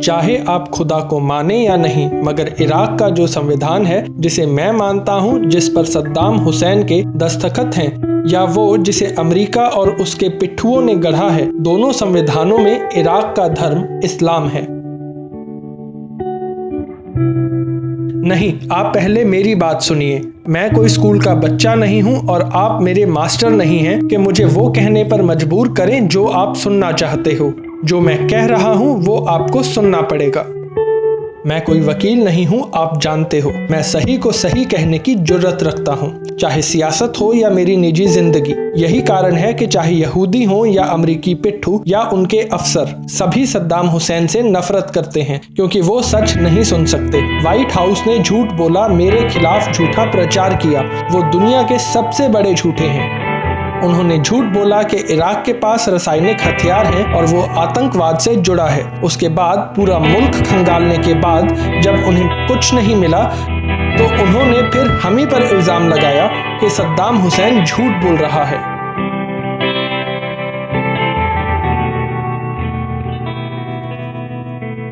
चाहे आप खुदा को माने या नहीं, मगर इराक का जो संविधान है, जिसे मैं मानता हूँ, जिस पर सद्दाम हुसैन के दस्तखत हैं, या वो जिसे अमेरिका और उसके पिट्ठुओं ने गढ़ा है, दोनों संविधानों में इराक का धर्म इस्लाम है। नहीं, आप पहले मेरी बात सुनिए। मैं कोई स्कूल का बच्चा नहीं हूं और आप मेरे मास्टर नहीं हैं कि मुझे वो कहने पर मजबूर करें जो आप सुनना चाहते हो। जो मैं कह रहा हूं वो आपको सुनना पड़ेगा। मैं कोई वकील नहीं हूं, आप जानते हो। मैं सही को सही कहने की जुर्रत रखता हूं, चाहे सियासत हो या मेरी निजी जिंदगी। यही कारण है कि चाहे यहूदी हो या अमरीकी पिट्ठू या उनके अफसर, सभी सद्दाम हुसैन से नफरत करते हैं, क्योंकि वो सच नहीं सुन सकते। व्हाइट हाउस ने झूठ बोला, मेरे खिलाफ झूठा प्रचार किया। वो दुनिया के सबसे बड़े झूठे हैं। उन्होंने झूठ बोला कि इराक के पास रासायनिक हथियार हैं और वो आतंकवाद से जुड़ा है। उसके बाद पूरा मुल्क खंगालने के बाद जब उन्हें कुछ नहीं मिला तो उन्होंने फिर हम ही पर इल्जाम लगाया कि सद्दाम हुसैन झूठ बोल रहा है।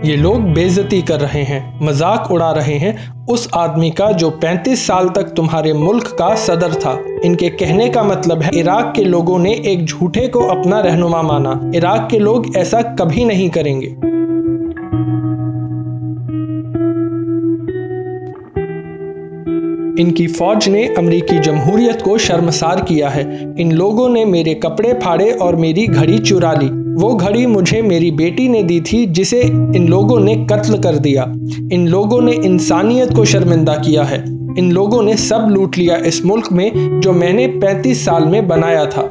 ये लोग बेइज्जती कर रहे हैं, मजाक उड़ा रहे हैं उस आदमी का जो 35 साल तक तुम्हारे मुल्क का सदर था। इनके कहने का मतलब है इराक के लोगों ने एक झूठे को अपना रहनुमा माना। इराक के लोग ऐसा कभी नहीं करेंगे। इनकी फौज ने अमेरिकी जमहूरियत को शर्मसार किया है। इन लोगों ने मेरे कपड़े फाड़े और मेरी घड़ी चुरा ली। वो घड़ी मुझे मेरी बेटी ने दी थी, जिसे इन लोगों ने कत्ल कर दिया। इन लोगों ने इंसानियत को शर्मिंदा किया है। इन लोगों ने सब लूट लिया इस मुल्क में जो मैंने 35 साल में बनाया था।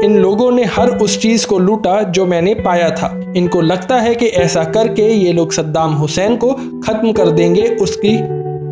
इन लोगों ने हर उस चीज को लूटा जो मैंने पाया था। इनको लगता है कि ऐसा करके ये लोग सद्दाम हुसैन को खत्म कर देंगे,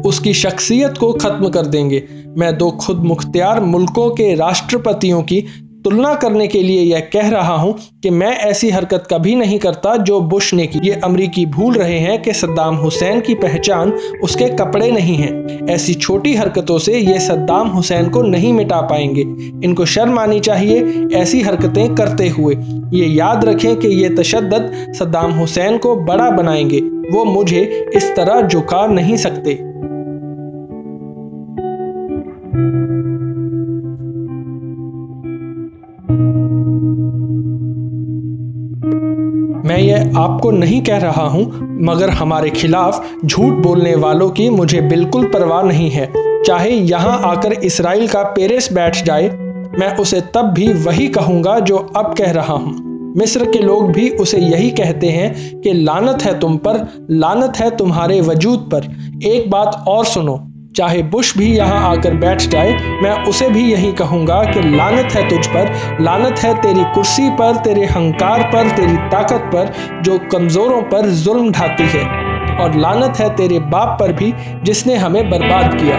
उसकी शख्सियत को खत्म कर देंगे। मैं दो खुद मुख्तियार मुल्कों के राष्ट्रपतियों की तुलना करने के लिए यह कह रहा हूं कि मैं ऐसी हरकत कभी नहीं करता जो बुश ने की। ये अमरीकी भूल रहे हैं कि सद्दाम हुसैन की पहचान उसके कपड़े नहीं हैं। ऐसी छोटी हरकतों से ये सद्दाम हुसैन को नहीं मिटा पाएंगे। इनको शर्म आनी चाहिए ऐसी हरकतें करते हुए। ये याद रखें कि ये तशद्दुद सद्दाम हुसैन को बड़ा बनाएंगे। वो मुझे इस तरह झुका नहीं सकते। मैं यह आपको नहीं कह रहा हूं, मगर हमारे खिलाफ झूठ बोलने वालों की मुझे बिल्कुल परवाह नहीं है। चाहे यहां आकर इसराइल का पेरेस बैठ जाए, मैं उसे तब भी वही कहूंगा जो अब कह रहा हूं। मिस्र के लोग भी उसे यही कहते हैं कि लानत है तुम पर, लानत है तुम्हारे वजूद पर। एक बात और सुनो, चाहे बुश भी यहाँ आकर बैठ जाए, मैं उसे भी यही कहूंगा कि लानत है तुझ पर, लानत है तेरी कुर्सी पर, तेरे हंकार पर, तेरी ताकत पर जो कमजोरों पर जुल्म ढाती है, और लानत है तेरे बाप पर भी जिसने हमें बर्बाद किया।